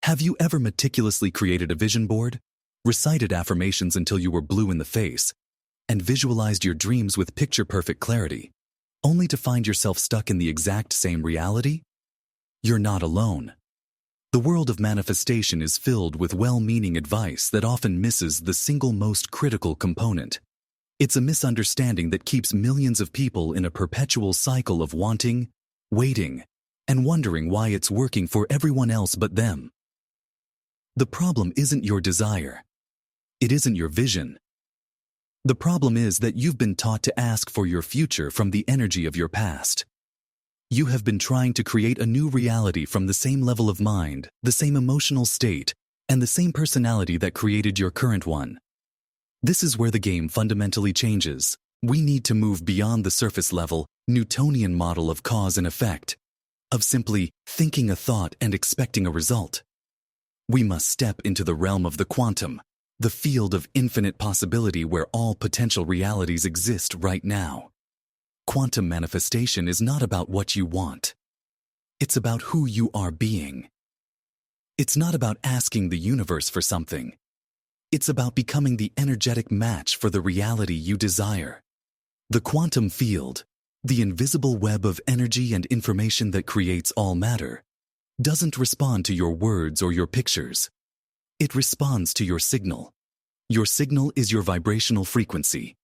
Have you ever meticulously created a vision board, recited affirmations until you were blue in the face, and visualized your dreams with picture-perfect clarity, only to find yourself stuck in the exact same reality? You're not alone. The world of manifestation is filled with well-meaning advice that often misses the single most critical component. It's a misunderstanding that keeps millions of people in a perpetual cycle of wanting, waiting, and wondering why it's working for everyone else but them. The problem isn't your desire. It isn't your vision. The problem is that you've been taught to ask for your future from the energy of your past. You have been trying to create a new reality from the same level of mind, the same emotional state, and the same personality that created your current one. This is where the game fundamentally changes. We need to move beyond the surface-level, Newtonian model of cause and effect, of simply thinking a thought and expecting a result. We must step into the realm of the quantum, the field of infinite possibility where all potential realities exist right now. Quantum manifestation is not about what you want. It's about who you are being. It's not about asking the universe for something. It's about becoming the energetic match for the reality you desire. The quantum field, the invisible web of energy and information that creates all matter, doesn't respond to your words or your pictures. It responds to your signal. Your signal is your vibrational frequency,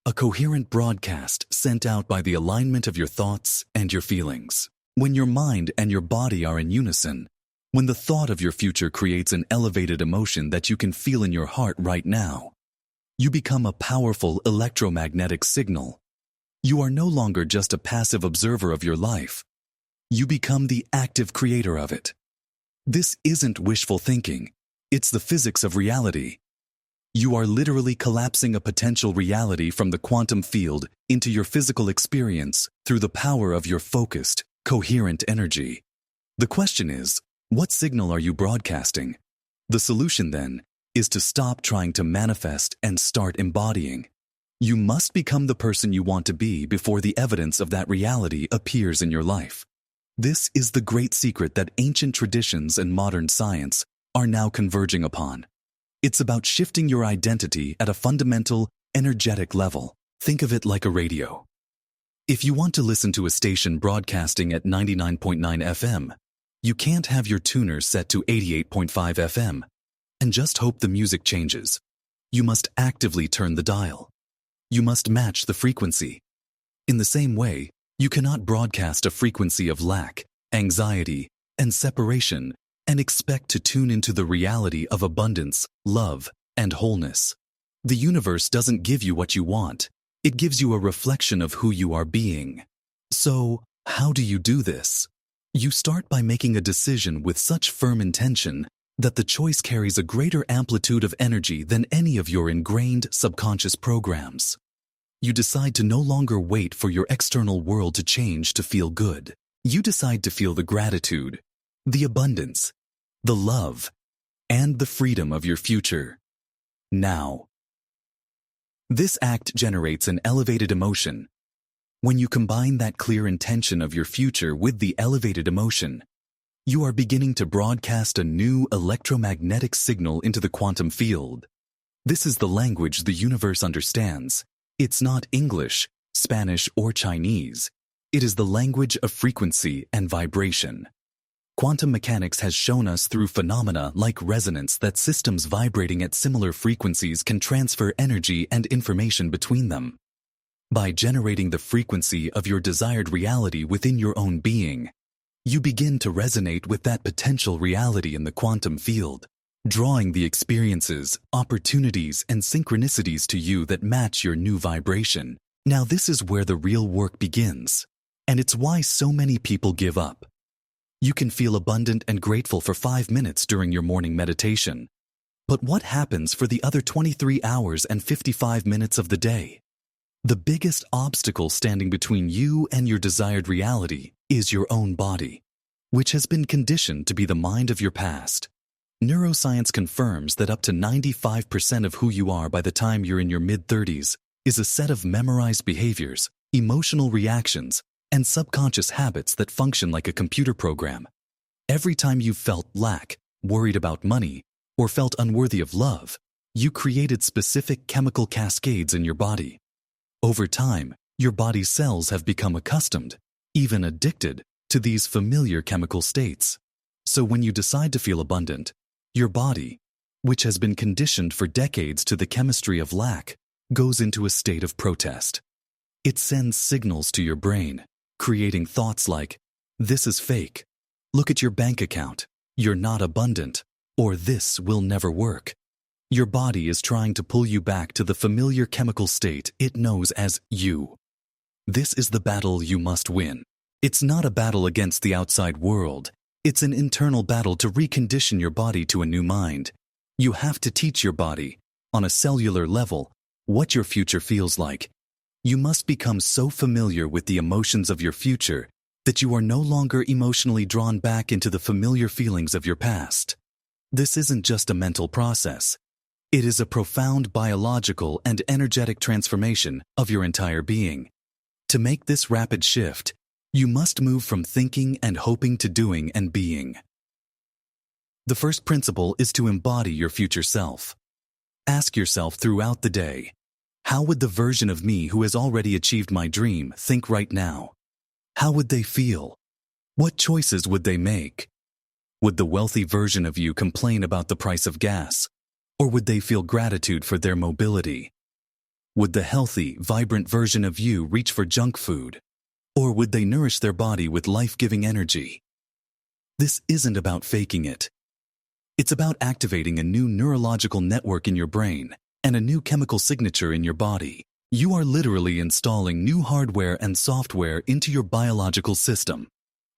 a coherent broadcast sent out by the alignment of your thoughts and your feelings. When your mind and your body are in unison, when the thought of your future creates an elevated emotion that you can feel in your heart right now, you become a powerful electromagnetic signal. You are no longer just a passive observer of your life. You become the active creator of it. This isn't wishful thinking. It's the physics of reality. You are literally collapsing a potential reality from the quantum field into your physical experience through the power of your focused, coherent energy. The question is, what signal are you broadcasting? The solution, then, is to stop trying to manifest and start embodying. You must become the person you want to be before the evidence of that reality appears in your life. This is the great secret that ancient traditions and modern science are now converging upon. It's about shifting your identity at a fundamental, energetic level. Think of it like a radio. If you want to listen to a station broadcasting at 99.9 FM, you can't have your tuner set to 88.5 FM and just hope the music changes. You must actively turn the dial. You must match the frequency. In the same way, you cannot broadcast a frequency of lack, anxiety, and separation and expect to tune into the reality of abundance, love, and wholeness. The universe doesn't give you what you want. It gives you a reflection of who you are being. So, how do you do this? You start by making a decision with such firm intention that the choice carries a greater amplitude of energy than any of your ingrained subconscious programs. You decide to no longer wait for your external world to change to feel good. You decide to feel the gratitude, the abundance, the love, and the freedom of your future. Now. This act generates an elevated emotion. When you combine that clear intention of your future with the elevated emotion, you are beginning to broadcast a new electromagnetic signal into the quantum field. This is the language the universe understands. It's not English, Spanish, or Chinese. It is the language of frequency and vibration. Quantum mechanics has shown us through phenomena like resonance that systems vibrating at similar frequencies can transfer energy and information between them. By generating the frequency of your desired reality within your own being, you begin to resonate with that potential reality in the quantum field, drawing the experiences, opportunities, and synchronicities to you that match your new vibration. Now this is where the real work begins, and it's why so many people give up. You can feel abundant and grateful for 5 minutes during your morning meditation. But what happens for the other 23 hours and 55 minutes of the day? The biggest obstacle standing between you and your desired reality is your own body, which has been conditioned to be the mind of your past. Neuroscience confirms that up to 95% of who you are by the time you're in your mid-30s is a set of memorized behaviors, emotional reactions, and subconscious habits that function like a computer program. Every time you've felt lack, worried about money, or felt unworthy of love, you created specific chemical cascades in your body. Over time, your body's cells have become accustomed, even addicted, to these familiar chemical states. So when you decide to feel abundant, your body, which has been conditioned for decades to the chemistry of lack, goes into a state of protest. It sends signals to your brain, creating thoughts like, "This is fake," "Look at your bank account," "You're not abundant," or "This will never work." Your body is trying to pull you back to the familiar chemical state it knows as you. This is the battle you must win. It's not a battle against the outside world. It's an internal battle to recondition your body to a new mind. You have to teach your body, on a cellular level, what your future feels like. You must become so familiar with the emotions of your future that you are no longer emotionally drawn back into the familiar feelings of your past. This isn't just a mental process. It is a profound biological and energetic transformation of your entire being. To make this rapid shift, you must move from thinking and hoping to doing and being. The first principle is to embody your future self. Ask yourself throughout the day, how would the version of me who has already achieved my dream think right now? How would they feel? What choices would they make? Would the wealthy version of you complain about the price of gas? Or would they feel gratitude for their mobility? Would the healthy, vibrant version of you reach for junk food? Or would they nourish their body with life-giving energy? This isn't about faking it. It's about activating a new neurological network in your brain and a new chemical signature in your body. You are literally installing new hardware and software into your biological system.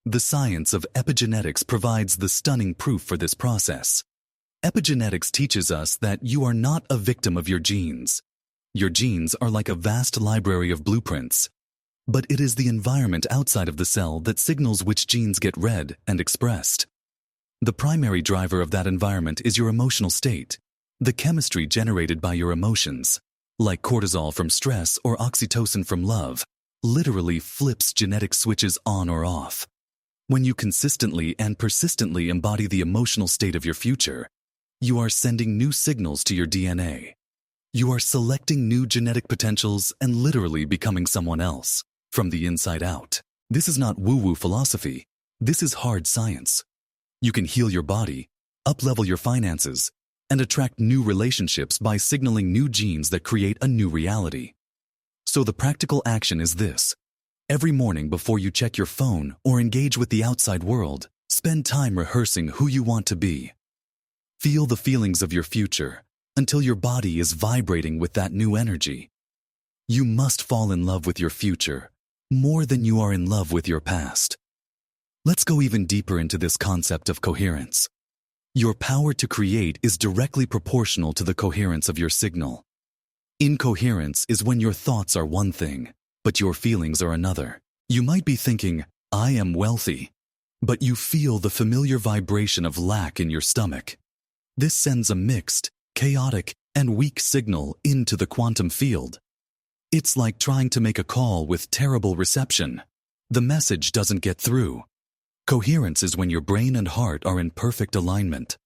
The science of epigenetics provides the stunning proof for this process. Epigenetics teaches us that you are not a victim of your genes. Your genes are like a vast library of blueprints. But it is the environment outside of the cell that signals which genes get read and expressed. The primary driver of that environment is your emotional state, the chemistry generated by your emotions, like cortisol from stress or oxytocin from love, literally flips genetic switches on or off. When you consistently and persistently embody the emotional state of your future, you are sending new signals to your DNA. You are selecting new genetic potentials and literally becoming someone else, from the inside out. This is not woo-woo philosophy. This is hard science. You can heal your body, up-level your finances, and attract new relationships by signaling new genes that create a new reality. So the practical action is this. Every morning before you check your phone or engage with the outside world, spend time rehearsing who you want to be. Feel the feelings of your future until your body is vibrating with that new energy. You must fall in love with your future more than you are in love with your past. Let's go even deeper into this concept of coherence. Your power to create is directly proportional to the coherence of your signal. Incoherence is when your thoughts are one thing, but your feelings are another. You might be thinking, "I am wealthy," but you feel the familiar vibration of lack in your stomach. This sends a mixed, chaotic, and weak signal into the quantum field. It's like trying to make a call with terrible reception. The message doesn't get through. Coherence is when your brain and heart are in perfect alignment.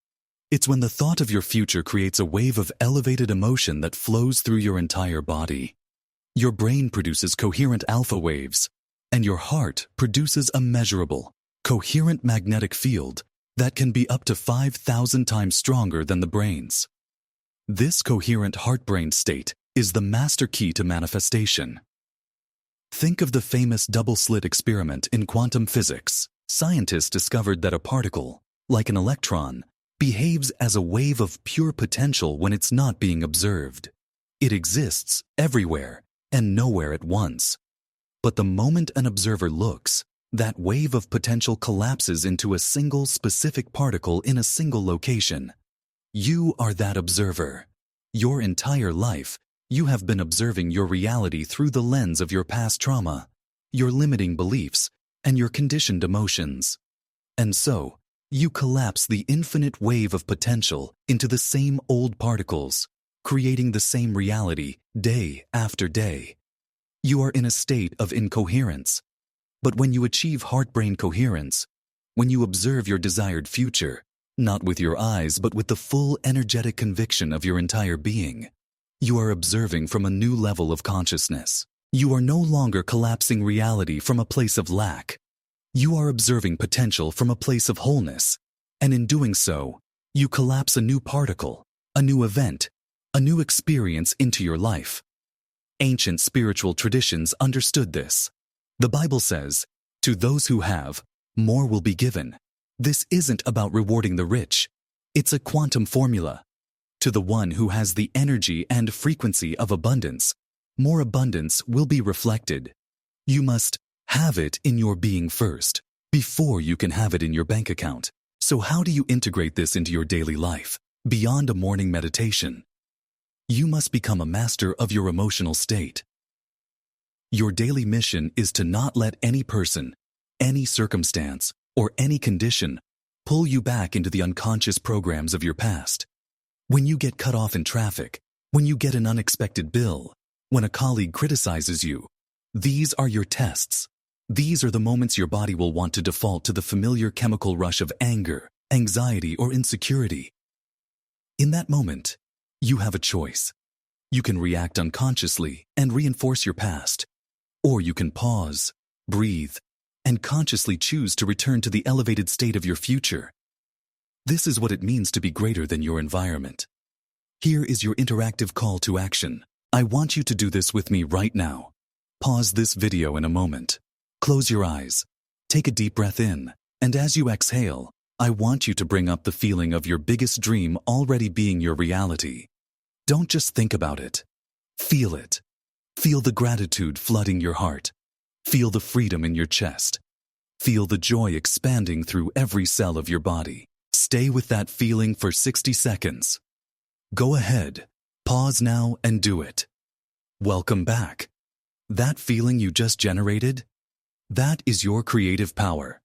It's when the thought of your future creates a wave of elevated emotion that flows through your entire body. Your brain produces coherent alpha waves, and your heart produces a measurable, coherent magnetic field that can be up to 5,000 times stronger than the brain's. This coherent heart-brain state is the master key to manifestation. Think of the famous double-slit experiment in quantum physics. Scientists discovered that a particle, like an electron, behaves as a wave of pure potential when it's not being observed. It exists everywhere and nowhere at once. But the moment an observer looks, that wave of potential collapses into a single specific particle in a single location. You are that observer. Your entire life, you have been observing your reality through the lens of your past trauma, your limiting beliefs, and your conditioned emotions. And so, you collapse the infinite wave of potential into the same old particles, creating the same reality day after day. You are in a state of incoherence. But when you achieve heart-brain coherence, when you observe your desired future, Not with your eyes, but with the full energetic conviction of your entire being. You are observing from a new level of consciousness. You are no longer collapsing reality from a place of lack. You are observing potential from a place of wholeness. And in doing so, you collapse a new particle, a new event, a new experience into your life. Ancient spiritual traditions understood this. The Bible says, "To those who have, more will be given." This isn't about rewarding the rich. It's a quantum formula. To the one who has the energy and frequency of abundance, more abundance will be reflected. You must have it in your being first, before you can have it in your bank account. So how do you integrate this into your daily life, beyond a morning meditation? You must become a master of your emotional state. Your daily mission is to not let any person, any circumstance, or any condition pull you back into the unconscious programs of your past. When you get cut off in traffic, when you get an unexpected bill, when a colleague criticizes you, these are your tests. These are the moments your body will want to default to the familiar chemical rush of anger, anxiety, or insecurity. In that moment, you have a choice. You can react unconsciously and reinforce your past, or you can pause, breathe, and consciously choose to return to the elevated state of your future. This is what it means to be greater than your environment. Here is your interactive call to action. I want you to do this with me right now. Pause this video in a moment. Close your eyes. Take a deep breath in, and as you exhale, I want you to bring up the feeling of your biggest dream already being your reality. Don't just think about it. Feel it. Feel the gratitude flooding your heart. Feel the freedom in your chest. Feel the joy expanding through every cell of your body. Stay with that feeling for 60 seconds. Go ahead, pause now and do it. Welcome back. That feeling you just generated, that is your creative power.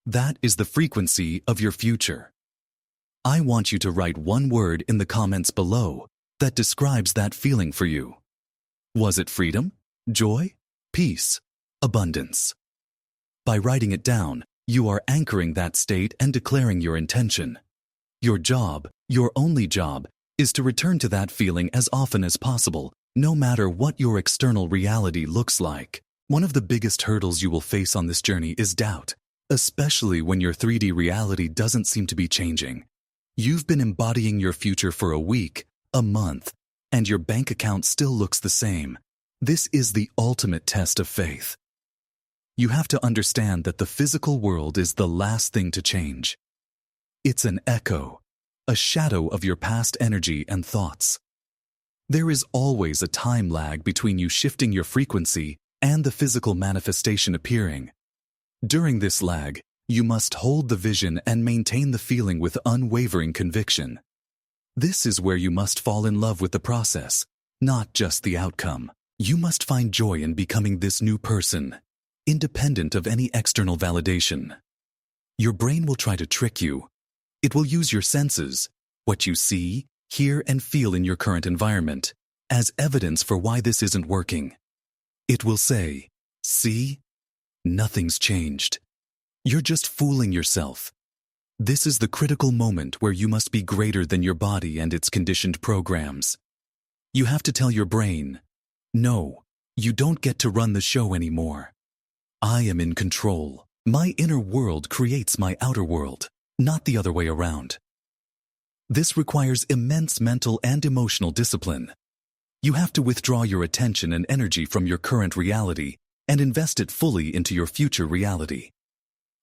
That is the frequency of your future. I want you to write one word in the comments below that describes that feeling for you. Was it freedom, joy, peace, abundance? By writing it down, you are anchoring that state and declaring your intention. Your job, your only job, is to return to that feeling as often as possible, no matter what your external reality looks like. One of the biggest hurdles you will face on this journey is doubt, especially when your 3D reality doesn't seem to be changing. You've been embodying your future for a week, a month, and your bank account still looks the same. This is the ultimate test of faith. You have to understand that the physical world is the last thing to change. It's an echo, a shadow of your past energy and thoughts. There is always a time lag between you shifting your frequency and the physical manifestation appearing. During this lag, you must hold the vision and maintain the feeling with unwavering conviction. This is where you must fall in love with the process, not just the outcome. You must find joy in becoming this new person, independent of any external validation. Your brain will try to trick you. It will use your senses, what you see, hear, and feel in your current environment, as evidence for why this isn't working. It will say, "See? Nothing's changed. You're just fooling yourself." This is the critical moment where you must be greater than your body and its conditioned programs. You have to tell your brain, "No, you don't get to run the show anymore. I am in control. My inner world creates my outer world, not the other way around." This requires immense mental and emotional discipline. You have to withdraw your attention and energy from your current reality and invest it fully into your future reality.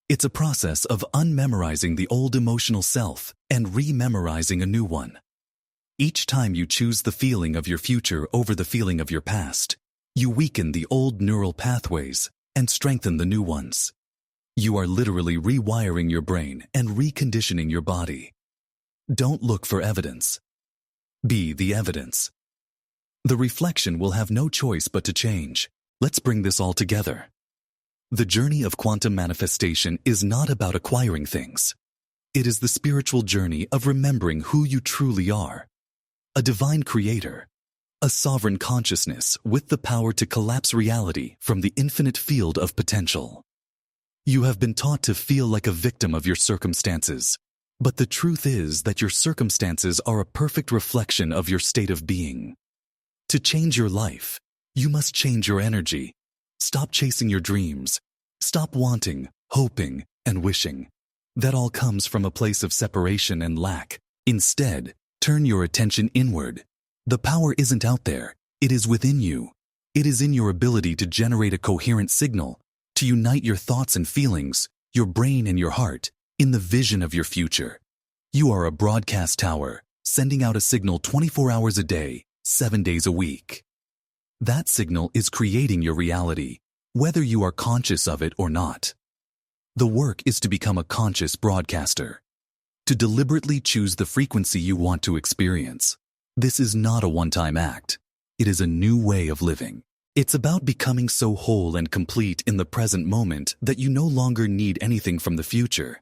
It's a process of unmemorizing the old emotional self and rememorizing a new one. Each time you choose the feeling of your future over the feeling of your past, you weaken the old neural pathways and strengthen the new ones. You are literally rewiring your brain and reconditioning your body. Don't look for evidence. Be the evidence. The reflection will have no choice but to change. Let's bring this all together. The journey of quantum manifestation is not about acquiring things. It is the spiritual journey of remembering who you truly are. A divine creator, a sovereign consciousness with the power to collapse reality from the infinite field of potential. You have been taught to feel like a victim of your circumstances, But the truth is that your circumstances are a perfect reflection of your state of being. To change your life, you must change your energy. Stop chasing your dreams. Stop wanting, hoping, and wishing. That all comes from a place of separation and lack. Instead, turn your attention inward. The power isn't out there. It is within you. It is in your ability to generate a coherent signal, to unite your thoughts and feelings, your brain and your heart, in the vision of your future. You are a broadcast tower, sending out a signal 24 hours a day, 7 days a week. That signal is creating your reality, whether you are conscious of it or not. The work is to become a conscious broadcaster, to deliberately choose the frequency you want to experience. This is not a one-time act. It is a new way of living. It's about becoming so whole and complete in the present moment that you no longer need anything from the future.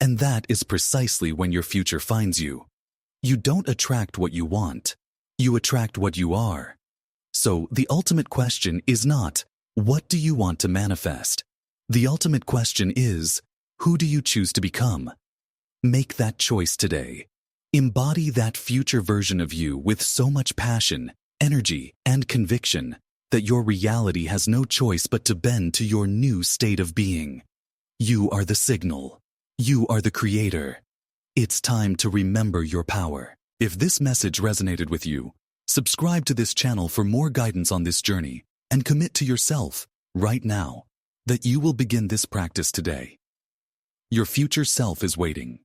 And that is precisely when your future finds you. You don't attract what you want. You attract what you are. So the ultimate question is not, what do you want to manifest? The ultimate question is, who do you choose to become? Make that choice today. Embody that future version of you with so much passion, energy, and conviction that your reality has no choice but to bend to your new state of being. You are the signal. You are the creator. It's time to remember your power. If this message resonated with you, subscribe to this channel for more guidance on this journey and commit to yourself, right now, that you will begin this practice today. Your future self is waiting.